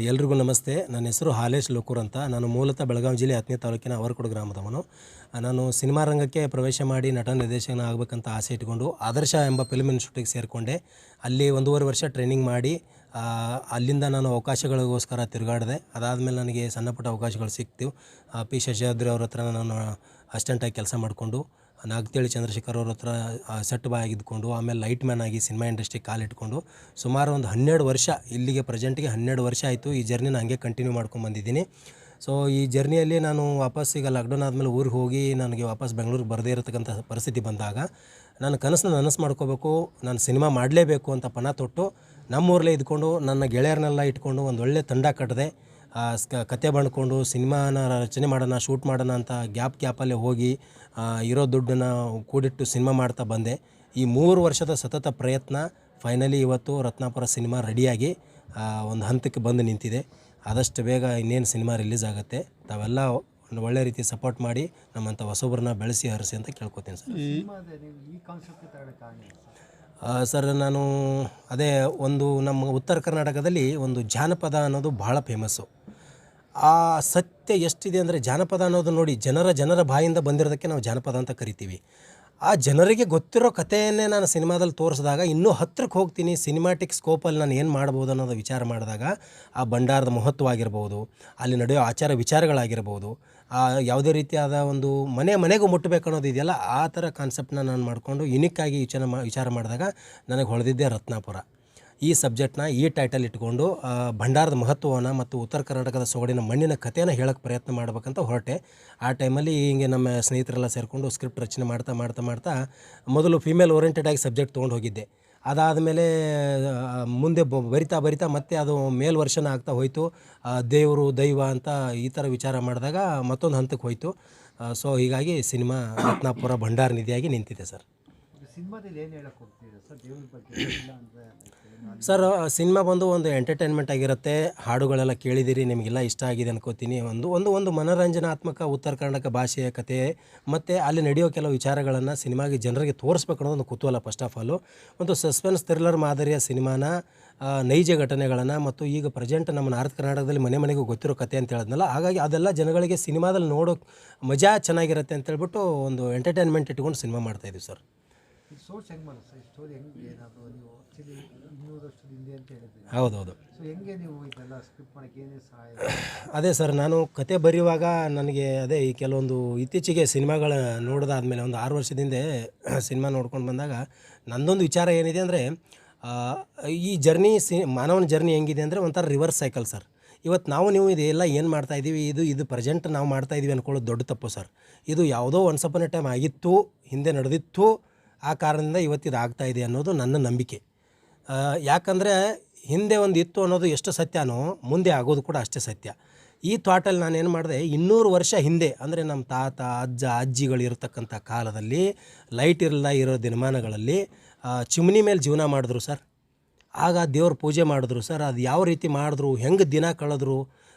ಎಲ್ರಿಗೂ ನಮಸ್ತೆ. ನನ್ನ ಹೆಸರು ಹಾಲೇಶ್ ಲೋಕೂರ್ ಅಂತ. ನಾನು ಮೂಲತಃ ಬೆಳಗಾವಿ ಜಿಲ್ಲೆ ಹತ್ತನೇ ತಾಲೂಕಿನ ಅವರಕೊಡ ಗ್ರಾಮದವನು. ನಾನು ಸಿನಿಮಾ ರಂಗಕ್ಕೆ ಪ್ರವೇಶ ಮಾಡಿ ನಟ ನಿರ್ದೇಶಕನ ಆಗಬೇಕಂತ ಆಸೆ ಇಟ್ಕೊಂಡು ಆದರ್ಶ ಎಂಬ ಫಿಲ್ಮ್ ಇನ್ಸ್ಟಿಟ್ಯೂಟಿಗೆ ಸೇರಿಕೊಂಡೆ. ಅಲ್ಲಿ 1.5 ವರ್ಷ ಟ್ರೈನಿಂಗ್ ಮಾಡಿ ಅಲ್ಲಿಂದ ನಾನು ಅವಕಾಶಗಳಿಗೋಸ್ಕರ ತಿರುಗಾಡಿದೆ. ಅದಾದಮೇಲೆ ನನಗೆ ಸಣ್ಣ ಪುಟ್ಟ ಅವಕಾಶಗಳು ಸಿಕ್ತು. ಪಿ ಶಶಾದ್ರಿ ಅವ್ರ ಹತ್ರ ನಾನು ಅಸಿಸ್ಟೆಂಟಾಗಿ ಕೆಲಸ ಮಾಡಿಕೊಂಡು, ನಾಗತಿಹಳ್ಳಿ ಚಂದ್ರಶೇಖರ್ ಅವ್ರ ಹತ್ರ ಸೆಟ್ ಬಾಯ್ ಆಗಿದ್ದುಕೊಂಡು, ಆಮೇಲೆ ಲೈಟ್ ಮ್ಯಾನ್ ಆಗಿ ಸಿನಿಮಾ ಇಂಡಸ್ಟ್ರಿಗೆ ಕಾಲಿಟ್ಕೊಂಡು ಸುಮಾರು ಒಂದು 12 ವರ್ಷ, ಇಲ್ಲಿಗೆ ಪ್ರೆಸೆಂಟಿಗೆ 12 ವರ್ಷ ಆಯಿತು. ಈ ಜರ್ನಿನ ಹಂಗೆ ಕಂಟಿನ್ಯೂ ಮಾಡ್ಕೊಂಡು ಬಂದಿದ್ದೀನಿ. ಸೊ ಈ ಜರ್ನಿಯಲ್ಲಿ ನಾನು ವಾಪಸ್ ಈಗ ಲಾಕ್ಡೌನ್ ಆದಮೇಲೆ ಊರಿಗೆ ಹೋಗಿ ನನಗೆ ವಾಪಸ್ ಬೆಂಗಳೂರಿಗೆ ಬರದೇ ಇರತಕ್ಕಂಥ ಪರಿಸ್ಥಿತಿ ಬಂದಾಗ ನನ್ನ ಕನಸನ್ನ ನನಸು ಮಾಡ್ಕೋಬೇಕು, ನಾನು ಸಿನಿಮಾ ಮಾಡಲೇಬೇಕು ಅಂತ ಪಣ ತೊಟ್ಟು ನಮ್ಮೂರಲ್ಲೇ ಇದ್ಕೊಂಡು ನನ್ನ ಗೆಳೆಯರನ್ನೆಲ್ಲ ಇಟ್ಕೊಂಡು ಒಂದು ಒಳ್ಳೆ ತಂಡ ಕಟ್ಟಿದೆ. ಕತೆ ಬಂಡ್ಕೊಂಡು ಸಿನಿಮಾನ ರಚನೆ ಮಾಡೋಣ, ಶೂಟ್ ಮಾಡೋಣ ಅಂತ ಗ್ಯಾಪಲ್ಲೇ ಹೋಗಿ ಇರೋ ದುಡ್ಡನ್ನು ಕೂಡಿಟ್ಟು ಸಿನಿಮಾ ಮಾಡ್ತಾ ಬಂದೆ. ಈ 3 ವರ್ಷದ ಸತತ ಪ್ರಯತ್ನ ಫೈನಲಿ ಇವತ್ತು ರತ್ನಾಪುರ ಸಿನಿಮಾ ರೆಡಿಯಾಗಿ ಒಂದು ಹಂತಕ್ಕೆ ಬಂದು ನಿಂತಿದೆ. ಆದಷ್ಟು ಬೇಗ ಇನ್ನೇನು ಸಿನಿಮಾ ರಿಲೀಸ್ ಆಗುತ್ತೆ. ತಾವೆಲ್ಲ ಒಂದು ಒಳ್ಳೆ ರೀತಿ ಸಪೋರ್ಟ್ ಮಾಡಿ ನಮ್ಮಂಥ ಹೊಸೊಬ್ಬರನ್ನ ಬೆಳೆಸಿ ಹರಿಸಿ ಅಂತ ಕೇಳ್ಕೊತೀನಿ ಸರ್. ನಾನು ಅದೇ ಒಂದು ನಮ್ಮ ಉತ್ತರ ಕರ್ನಾಟಕದಲ್ಲಿ ಒಂದು ಜಾನಪದ ಅನ್ನೋದು ಭಾಳ ಫೇಮಸ್ಸು. ಆ ಸತ್ಯ ಎಷ್ಟಿದೆ ಅಂದರೆ, ಜಾನಪದ ಅನ್ನೋದು ನೋಡಿ ಜನರ ಬಾಯಿಂದ ಬಂದಿರೋದಕ್ಕೆ ನಾವು ಜಾನಪದ ಅಂತ ಕರಿತೀವಿ. ಆ ಜನರಿಗೆ ಗೊತ್ತಿರೋ ಕಥೆಯನ್ನೇ ನಾನು ಸಿನಿಮಾದಲ್ಲಿ ತೋರಿಸಿದಾಗ ಇನ್ನೂ ಹತ್ತಿರಕ್ಕೆ ಹೋಗ್ತೀನಿ. ಸಿನಿಮಾಟಿಕ್ ಸ್ಕೋಪಲ್ಲಿ ನಾನು ಏನು ಮಾಡ್ಬೋದು ಅನ್ನೋದು ವಿಚಾರ ಮಾಡಿದಾಗ ಆ ಭಂಡಾರದ ಮಹತ್ವ ಆಗಿರ್ಬೋದು, ಅಲ್ಲಿ ನಡೆಯೋ ಆಚಾರ ವಿಚಾರಗಳಾಗಿರ್ಬೋದು, ಯಾವುದೇ ರೀತಿಯಾದ ಒಂದು ಮನೆಗೂ ಮುಟ್ಟಬೇಕು ಅನ್ನೋದು ಇದೆಯಲ್ಲ, ಆ ಥರ ಕಾನ್ಸೆಪ್ಟನ್ನ ನಾನು ಮಾಡಿಕೊಂಡು ಯುನಿಕ್ಕಾಗಿ ವಿಚಾರ ಮಾಡಿದಾಗ ನನಗೆ ಹೊಳೆದಿದ್ದೆ ರತ್ನಾಪುರ. ಈ ಸಬ್ಜೆಕ್ಟ್ನ ಈ ಟೈಟಲ್ ಇಟ್ಕೊಂಡು ಭಂಡಾರದ ಮಹತ್ವವನ್ನು ಮತ್ತು ಉತ್ತರ ಕರ್ನಾಟಕದ ಸೊಗಡಿನ ಮಣ್ಣಿನ ಕಥೆಯನ್ನು ಹೇಳೋಕ್ಕೆ ಪ್ರಯತ್ನ ಮಾಡ್ಬೇಕಂತ ಹೊರಟೆ. ಆ ಟೈಮಲ್ಲಿ ಹಿಂಗೆ ನಮ್ಮ ಸ್ನೇಹಿತರೆಲ್ಲ ಸೇರಿಕೊಂಡು ಸ್ಕ್ರಿಪ್ಟ್ ರಚನೆ ಮಾಡ್ತಾ ಮೊದಲು ಫೀಮೇಲ್ ಓರಿಯೆಂಟೆಡ್ ಆಗಿ ಸಬ್ಜೆಕ್ಟ್ ತೊಗೊಂಡು ಹೋಗಿದ್ದೆ. ಅದಾದಮೇಲೆ ಮುಂದೆ ಬರಿತಾ ಮತ್ತೆ ಅದು ಮೇಲ್ ವರ್ಷನ್ ಆಗ್ತಾ ಹೋಯಿತು. ದೇವರು ದೈವ ಅಂತ ಈ ಥರ ವಿಚಾರ ಮಾಡಿದಾಗ ಮತ್ತೊಂದು ಹಂತಕ್ಕೆ ಹೋಯಿತು. ಸೊ ಹೀಗಾಗಿ ಸಿನಿಮಾ ರತ್ನಾಪುರ ಭಂಡಾರ ನಿಧಿಯಾಗಿ ನಿಂತಿದೆ ಸರ್. ಸರ್ ಸಿನಿಮಾ ಬಂದು ಒಂದು ಎಂಟರ್ಟೈನ್ಮೆಂಟ್ ಆಗಿರುತ್ತೆ. ಹಾಡುಗಳೆಲ್ಲ ಕೇಳಿದಿರಿ, ನಿಮಗೆಲ್ಲ ಇಷ್ಟ ಆಗಿದೆ ಅನ್ಕೋತೀನಿ. ಒಂದು ಮನೋರಂಜನಾತ್ಮಕ ಉತ್ತರ ಕರ್ನಾಟಕ ಭಾಷೆಯ ಕತೆ ಮತ್ತು ಅಲ್ಲಿ ನಡೆಯೋ ಕೆಲವು ವಿಚಾರಗಳನ್ನು ಸಿನಿಮಾಗೆ ಜನರಿಗೆ ತೋರಿಸ್ಬೇಕು ಅನ್ನೋದು ಒಂದು ಕುತೂಹಲ. ಫಸ್ಟ್ ಆಫ್ ಆಲು ಒಂದು ಸಸ್ಪೆನ್ಸ್ ಥ್ರಿಲ್ಲರ್ ಮಾದರಿಯ ಸಿನಿಮಾನ, ನೈಜ ಘಟನೆಗಳನ್ನು ಮತ್ತು ಈಗ ಪ್ರೆಸೆಂಟ್ ನಮ್ಮ ನಾರ್ತ್ ಕರ್ನಾಟಕದಲ್ಲಿ ಮನೆಗೂ ಗೊತ್ತಿರೋ ಕತೆ ಅಂತ ಹೇಳಿದ್ನಲ್ಲ, ಹಾಗಾಗಿ ಅದೆಲ್ಲ ಜನಗಳಿಗೆ ಸಿನಿಮಾದಲ್ಲಿ ನೋಡೋ ಮಜಾ ಚೆನ್ನಾಗಿರುತ್ತೆ ಅಂತೇಳ್ಬಿಟ್ಟು ಒಂದು ಎಂಟರ್ಟೈನ್ಮೆಂಟ್ ಇಟ್ಕೊಂಡು ಸಿನಿಮಾ ಮಾಡ್ತಾಯಿದ್ದೀವಿ ಸರ್. ಹೌದೌದು. ಅದೇ ಸರ್, ನಾನು ಕತೆ ಬರೆಯುವಾಗ ನನಗೆ ಈ ಕೆಲವೊಂದು ಇತ್ತೀಚೆಗೆ ಸಿನಿಮಾಗಳ ನೋಡಿದಾದ್ಮೇಲೆ ಒಂದು 6 ವರ್ಷದಿಂದ ಸಿನಿಮಾ ನೋಡ್ಕೊಂಡು ಬಂದಾಗ ನನ್ನದೊಂದು ವಿಚಾರ ಏನಿದೆ ಅಂದರೆ, ಈ ಜರ್ನಿ ಮಾನವನ ಜರ್ನಿ ಹೆಂಗಿದೆ ಅಂದರೆ ಒಂಥರ ರಿವರ್ಸ್ ಸೈಕಲ್ ಸರ್. ಇವತ್ತು ನೀವು ಇದೆಲ್ಲ ಏನು ಮಾಡ್ತಾಯಿದ್ದೀವಿ, ಇದು ಪ್ರೆಸೆಂಟ್ ನಾವು ಮಾಡ್ತಾಯಿದ್ದೀವಿ ಅಂದ್ಕೊಳ್ಳೋದು ದೊಡ್ಡ ತಪ್ಪು ಸರ್. ಇದು ಯಾವುದೋ ಒನ್ಸ್ ಅಪಾನ್ ಎ ಟೈಮ್ ಆಗಿತ್ತು, ಹಿಂದೆ ನಡೆದಿತ್ತು, ಆ ಕಾರಣದಿಂದ ಇವತ್ತಿದು ಆಗ್ತಾಯಿದೆ ಅನ್ನೋದು ನನ್ನ ನಂಬಿಕೆ. ಯಾಕಂದರೆ ಹಿಂದೆ ಒಂದು ಇತ್ತು ಅನ್ನೋದು ಎಷ್ಟು ಸತ್ಯನೋ ಮುಂದೆ ಆಗೋದು ಕೂಡ ಅಷ್ಟೇ ಸತ್ಯ. ಈ ಥಾಟಲ್ಲಿ ನಾನೇನು ಮಾಡಿದೆ, 200 ವರ್ಷ ಹಿಂದೆ ಅಂದರೆ ನಮ್ಮ ತಾತ ಅಜ್ಜಿಗಳಿರ್ತಕ್ಕಂಥ ಕಾಲದಲ್ಲಿ ಲೈಟ್ ಇರೋ ದಿನಮಾನಗಳಲ್ಲಿ ಚಿಮ್ನಿ ಮೇಲೆ ಜೀವನ ಮಾಡಿದ್ರು ಸರ್. ಆಗ ದೇವ್ರ ಪೂಜೆ ಮಾಡಿದ್ರು ಸರ್. ಅದು ಯಾವ ರೀತಿ ಮಾಡಿದ್ರು, ಹೆಂಗೆ ದಿನ ಕಳೆದ್ರು,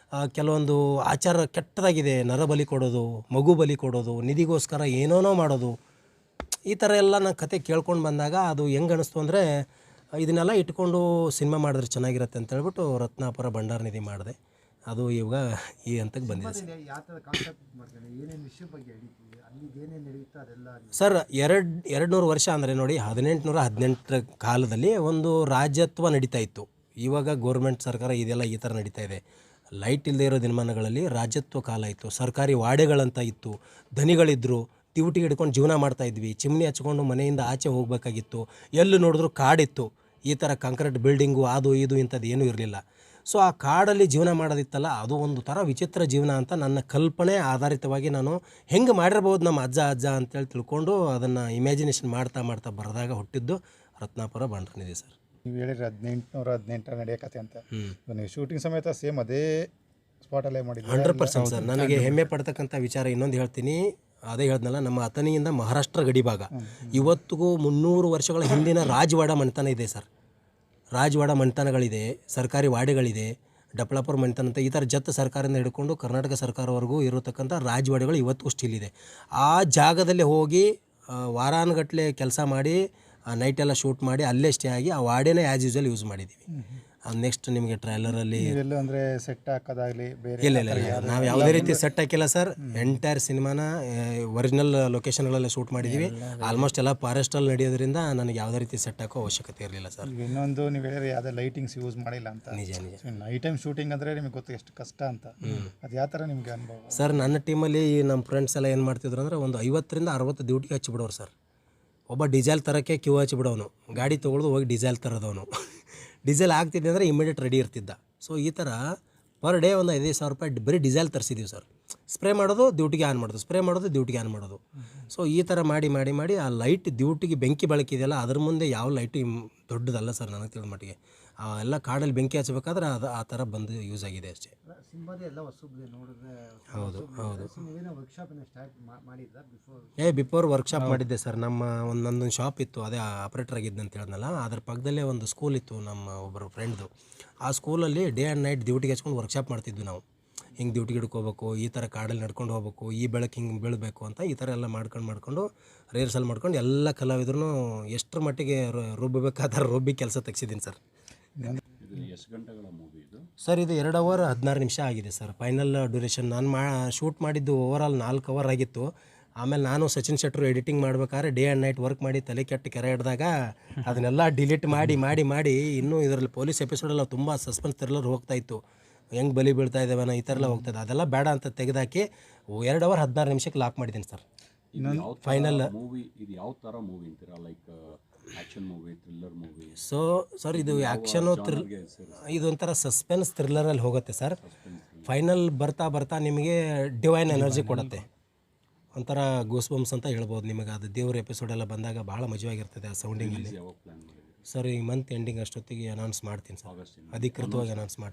ಕೆಲವೊಂದು ಆಚಾರ ಕೆಟ್ಟದಾಗಿದೆ. ನರಬಲಿ ಕೊಡೋದು, ಮಗು ಬಲಿ ಕೊಡೋದು, ನಿಧಿಗೋಸ್ಕರ ಏನೇನೋ ಮಾಡೋದು, ಈ ಥರ ಎಲ್ಲ ನಾನು ಕತೆ ಕೇಳ್ಕೊಂಡು ಬಂದಾಗ ಅದು ಹೆಂಗೆ ಅನ್ನಿಸ್ತು ಅಂದರೆ, ಇದನ್ನೆಲ್ಲ ಇಟ್ಕೊಂಡು ಸಿನಿಮಾ ಮಾಡಿದ್ರೆ ಚೆನ್ನಾಗಿರುತ್ತೆ ಅಂತ ಹೇಳ್ಬಿಟ್ಟು ರತ್ನಾಪುರ ಭಂಡಾರ ನಿಧಿ ಮಾಡಿದೆ. ಅದು ಇವಾಗ ಈ ಹಂತಕ್ಕೆ ಬಂದಿದೆ ಸರ್. 200 ವರ್ಷ ಅಂದರೆ ನೋಡಿ, 1818 ಕಾಲದಲ್ಲಿ ಒಂದು ರಾಜ್ಯತ್ವ ನಡೀತಾ ಇತ್ತು. ಇವಾಗ ಗೌರ್ಮೆಂಟ್ ಸರ್ಕಾರ ಇದೆಲ್ಲ ಈ ಥರ ನಡೀತಾ ಇದೆ. ಲೈಟ್ ಇಲ್ಲದೆ ಇರೋ ದಿನಮಾನಗಳಲ್ಲಿ ರಾಜ್ಯತ್ವ ಕಾಲ ಇತ್ತು. ಸರ್ಕಾರಿ ವಾಡೆಗಳಂತ ಇತ್ತು, ಧನಿಗಳಿದ್ದರು, ಡ್ಯೂಟಿ ಹಿಡ್ಕೊಂಡು ಜೀವನ ಮಾಡ್ತಾಯಿದ್ವಿ. ಚಿಮ್ನಿ ಹಚ್ಕೊಂಡು ಮನೆಯಿಂದ ಆಚೆ ಹೋಗಬೇಕಾಗಿತ್ತು. ಎಲ್ಲಿ ನೋಡಿದ್ರು ಕಾಡಿತ್ತು. ಈ ಥರ ಕಾಂಕ್ರೀಟ್ ಬಿಲ್ಡಿಂಗು ಅದು ಇದು ಇಂಥದ್ದು ಏನೂ ಇರಲಿಲ್ಲ. ಸೊ ಆ ಕಾಡಲ್ಲಿ ಜೀವನ ಮಾಡೋದಿತ್ತಲ್ಲ, ಅದು ಒಂದು ಥರ ವಿಚಿತ್ರ ಜೀವನ ಅಂತ ನನ್ನ ಕಲ್ಪನೆ ಆಧಾರಿತವಾಗಿ ನಾನು ಹೆಂಗೆ ಮಾಡಿರ್ಬೋದು ನಮ್ಮ ಅಜ್ಜ ಅಂತೇಳಿ ತಿಳ್ಕೊಂಡು ಅದನ್ನು ಇಮ್ಯಾಜಿನೇಷನ್ ಮಾಡ್ತಾ ಬರೆದಾಗ ಹುಟ್ಟಿದ್ದು ರತ್ನಾಪುರ ಭಂಡಾರ ನಿಧಿ ಸರ್. ನೀವು ಹೇಳಿರಿ 1818 ನಡೆಯೋ ಕತೆ ಅಂತ. ನೀವು ಶೂಟಿಂಗ್ ಸಮೇತ ಸೇಮ್ ಅದೇ ಸ್ಪಾಟಲ್ಲೇ ಮಾಡಿದ್ರಿ? 100% ಸರ್. ನನಗೆ ಹೆಮ್ಮೆ ಪಡ್ತಕ್ಕಂಥ ವಿಚಾರ ಇನ್ನೊಂದು ಹೇಳ್ತೀನಿ. ಅದೇ ಹೇಳ್ದಲ್ಲ, ನಮ್ಮ ಅಥಣಿಯಿಂದ ಮಹಾರಾಷ್ಟ್ರ ಗಡಿ ಭಾಗ ಇವತ್ತಿಗೂ 300 ವರ್ಷಗಳ ಹಿಂದಿನ ರಾಜವಾಡ ಮನೆತನ ಇದೆ ಸರ್. ರಾಜವಾಡ ಮನೆತನಗಳಿದೆ, ಸರ್ಕಾರಿ ವಾಡೆಗಳಿದೆ, ಡಪ್ಲಾಪುರ ಮನೆತನ ಅಂತ ಈ ಥರ ಜತ್ ಸರ್ಕಾರದಿಂದ ಹಿಡ್ಕೊಂಡು ಕರ್ನಾಟಕ ಸರ್ಕಾರವರೆಗೂ ಇರತಕ್ಕಂಥ ರಾಜವಾಡೆಗಳು ಇವತ್ತಿಗೂ ಸ್ಟಿಲ್ ಇದೆ. ಆ ಜಾಗದಲ್ಲಿ ಹೋಗಿ ವಾರಾನುಗಟ್ಟಲೆ ಕೆಲಸ ಮಾಡಿ ನೈಟೆಲ್ಲ ಶೂಟ್ ಮಾಡಿ ಅಲ್ಲೇ ಸ್ಟೇ ಆಗಿ ಆ ವಾಡೆನೇ ಆ್ಯಸ್ ಯೂಸ್ವಲ್ ಯೂಸ್ ಮಾಡಿದ್ದೀವಿ. ನೆಕ್ಸ್ಟ್ ನಿಮಗೆ ಟ್ರೈಲರಲ್ಲಿ ನೀವೆಲ್ಲೂ ಅಂದರೆ ಸೆಟ್ ಹಾಕೋದಾಗಲಿ ಬೇರೆ ಇಲ್ಲ ಇಲ್ಲ ಇಲ್ಲ ನಾವು ಯಾವುದೇ ರೀತಿ ಸೆಟ್ ಹಾಕಿಲ್ಲ ಸರ್. ಎಂಟೈರ್ ಸಿನಿಮಾನ ಒರಿಜಿನಲ್ ಲೊಕೇಶನ್ಗಳಲ್ಲೇ ಶೂಟ್ ಮಾಡಿದ್ದೀವಿ. ಆಲ್ಮೋಸ್ಟ್ ಎಲ್ಲ ಫಾರೆಸ್ಟಲ್ಲಿ ನಡೆಯೋದ್ರಿಂದ ನನಗೆ ಯಾವುದೇ ರೀತಿ ಸೆಟ್ ಹಾಕೋ ಅವಶ್ಯಕತೆ ಇರಲಿಲ್ಲ ಸರ್. ಈಗ ಇನ್ನೊಂದು ನೀವು ಹೇಳಿದ್ರೆ ಯಾವುದೇ ಲೈಟಿಂಗ್ಸ್ ಯೂಸ್ ಮಾಡಿಲ್ಲ ಅಂತ. ನಿಜ ನಿಜ ನೈಟ್ ಟೈಮ್ ಶೂಟಿಂಗ್ ಅಂದರೆ ನಿಮಗೆ ಗೊತ್ತು ಎಷ್ಟು ಕಷ್ಟ ಅಂತ. ಅದು ಯಾವ ಥರ ನಿಮಗೆ ಅನುಭವ? ಸರ್, ನನ್ನ ಟೀಮಲ್ಲಿ ನಮ್ಮ ಫ್ರೆಂಡ್ಸ್ ಎಲ್ಲ ಏನು ಮಾಡ್ತಿದ್ರು ಅಂದರೆ ಒಂದು 50ರಿಂದ 60 ಡ್ಯೂಟಿಗೆ ಹಚ್ಚಿಬಿಡೋರು ಸರ್. ಒಬ್ಬ ಡೀಸೆಲ್ ತರೋಕ್ಕೆ ಕ್ಯೂ ಹಚ್ಚಿಬಿಡೋನು, ಗಾಡಿ ತೊಗೊಳ್ದು ಹೋಗಿ ಡೀಸೆಲ್ ತರೋದವನು. ಡೀಸೆಲ್ ಆಗ್ತಿದ್ದೆ ಅಂದರೆ ಇಮಿಡಿಯೇಟ್ ರೆಡಿ ಇರ್ತಿದ್ದ. ಸೊ ಈ ಥರ ಪರ್ ಡೇ ಒಂದು 5,000 ರೂಪಾಯಿ ಬರೀ ಡೀಸೆಲ್ ತರಿಸಿದ್ದೀವಿ ಸರ್. ಸ್ಪ್ರೇ ಮಾಡೋದು ಡ್ಯೂಟಿಗೆ ಆನ್ ಮಾಡೋದು, ಸ್ಪ್ರೇ ಮಾಡೋದು ಡ್ಯೂಟಿಗೆ ಆನ್ ಮಾಡೋದು. ಸೊ ಈ ಥರ ಮಾಡಿ ಮಾಡಿ ಮಾಡಿ ಆ ಲೈಟ್ ಡ್ಯೂಟಿಗೆ ಬೆಂಕಿ ಬೆಳಕಿದೆಯಲ್ಲ ಅದ್ರ ಮುಂದೆ ಯಾವ ಲೈಟು ದೊಡ್ಡದಲ್ಲ ಸರ್ ನನಗೆ ತಿಳಿದ ಮಟ್ಟಿಗೆ. ಎಲ್ಲ ಕಾಡಲ್ಲಿ ಬೆಂಕಿ ಹಚ್ಚಬೇಕಾದ್ರೆ ಅದು ಆ ಥರ ಬಂದು ಯೂಸ್ ಆಗಿದೆ ಅಷ್ಟೇ. ಹೌದು ಹೌದು. ಬಿಫೋರ್ ವರ್ಕ್ಶಾಪ್ ಮಾಡಿದ್ದೆ ಸರ್. ನಮ್ಮ ನನ್ನೊಂದು ಶಾಪ್ ಇತ್ತು, ಅದೇ ಆಪ್ರೇಟರ್ ಆಗಿದ್ದೆ ಅಂತ ಹೇಳಿದ್ನಲ್ಲ, ಅದ್ರ ಪಕ್ಕದಲ್ಲೇ ಒಂದು ಸ್ಕೂಲ್ ಇತ್ತು ನಮ್ಮ ಒಬ್ಬರು ಫ್ರೆಂಡ್ದು. ಆ ಸ್ಕೂಲಲ್ಲಿ ಡೇ ಆ್ಯಂಡ್ ನೈಟ್ ಡ್ಯೂಟಿಗೆ ಹಚ್ಕೊಂಡು ವರ್ಕ್ಶಾಪ್ ಮಾಡ್ತಿದ್ವಿ ನಾವು. ಹಿಂಗೆ ಡ್ಯೂಟಿಗೆ ಹಿಡ್ಕೋಬೇಕು, ಈ ಥರ ಕಾಡಲ್ಲಿ ನಡ್ಕೊಂಡು ಹೋಗ್ಬೇಕು, ಈ ಬೆಳಕು ಹಿಂಗೆ ಬೀಳಬೇಕು ಅಂತ ಈ ಥರ ಎಲ್ಲ ಮಾಡ್ಕೊಂಡು ರಿಹರ್ಸಲ್ ಮಾಡ್ಕೊಂಡು ಎಲ್ಲ ಕಲಾವಿದ್ರು ಎಷ್ಟರ ಮಟ್ಟಿಗೆ ರುಬ್ಬಬೇಕಾದ್ರೆ ರುಬ್ಬಿ ಕೆಲಸ ತೆಗ್ಸಿದ್ದೀನಿ ಸರ್. ಎಷ್ಟು ಗಂಟೆಗಳ ಮೂವಿ ಇದು ಸರ್? ಇದು 2 ಅವರ್ 16 ನಿಮಿಷ ಆಗಿದೆ ಸರ್. ಫೈನಲ್ ಡ್ಯೂರೇಷನ್ ನಾನು ಶೂಟ್ ಮಾಡಿದ್ದು ಓವರಾಲ್ 4 ಅವರ್ ಆಗಿತ್ತು. ಆಮೇಲೆ ನಾನು ಸಚಿನ್ ಶೆಟ್ಟರು ಎಡಿಟಿಂಗ್ ಮಾಡ್ಬೇಕಾದ್ರೆ ಡೇ ಆ್ಯಂಡ್ ನೈಟ್ ವರ್ಕ್ ಮಾಡಿ ತಲೆ ಕೆಟ್ಟು ಕೆರೆ ಹಿಡಿದಾಗ ಅದನ್ನೆಲ್ಲ ಡಿಲೀಟ್ ಮಾಡಿ ಮಾಡಿ ಮಾಡಿ ಇನ್ನೂ ಇದರಲ್ಲಿ ಪೊಲೀಸ್ ಎಪಿಸೋಡೆಲ್ಲ ತುಂಬ ಸಸ್ಪೆನ್ಸ್ ಥ್ರಿಲ್ಲರ್ ಹೋಗ್ತಾಯಿತ್ತು. ಹೆಂಗೆ ಬಲಿ ಬೀಳ್ತಾ ಇದ್ದಾವನ ಈ ಥರ ಎಲ್ಲ ಹೋಗ್ತಾಯಿದೆ. ಅದೆಲ್ಲ ಬೇಡ ಅಂತ ತೆಗೆದಾಕಿ 2 ಅವರ್ 16 ನಿಮಿಷಕ್ಕೆ ಲಾಕ್ ಮಾಡಿದ್ದೀನಿ ಸರ್. ಫೈನಲ್ ಮೂವಿ ಇದು ಯಾವ ಥರ ಮೂವಿ ಅಂತೀರಾ? Like action movie, thriller movie? So sir, ಇದು ಆ್ಯಕ್ಷನು ಇದೊಂಥರ ಸಸ್ಪೆನ್ಸ್ ಥ್ರಿಲ್ಲರಲ್ಲಿ ಹೋಗುತ್ತೆ ಸರ್. ಫೈನಲ್ ಬರ್ತಾ ಬರ್ತಾ ನಿಮಗೆ ಡಿವೈನ್ ಎನರ್ಜಿ ಕೊಡುತ್ತೆ. ಒಂಥರ ಗೂಸ್ ಬಂಪ್ಸ್ ಅಂತ ಹೇಳ್ಬೋದು ನಿಮಗೆ. ಅದು ದೇವ್ರ ಎಪಿಸೋಡೆಲ್ಲ ಬಂದಾಗ ಭಾಳ ಮಜವಾಗಿರ್ತದೆ ಆ ಸೌಂಡಿಂಗಲ್ಲಿ. ಯಾವಾಗ ಪ್ಲ್ಯಾನ್ ಮಾಡಿದ್ರಿ ಸರ್, ಈ ಮಂತ್ ಎಂಡಿಂಗ್ ಅಷ್ಟೊತ್ತಿಗೆ ಅನೌನ್ಸ್ ಮಾಡ್ತೀನಿ ಸರ್, ಅಧಿಕೃತವಾಗಿ ಅನೌನ್ಸ್ ಮಾಡ್ತೀನಿ.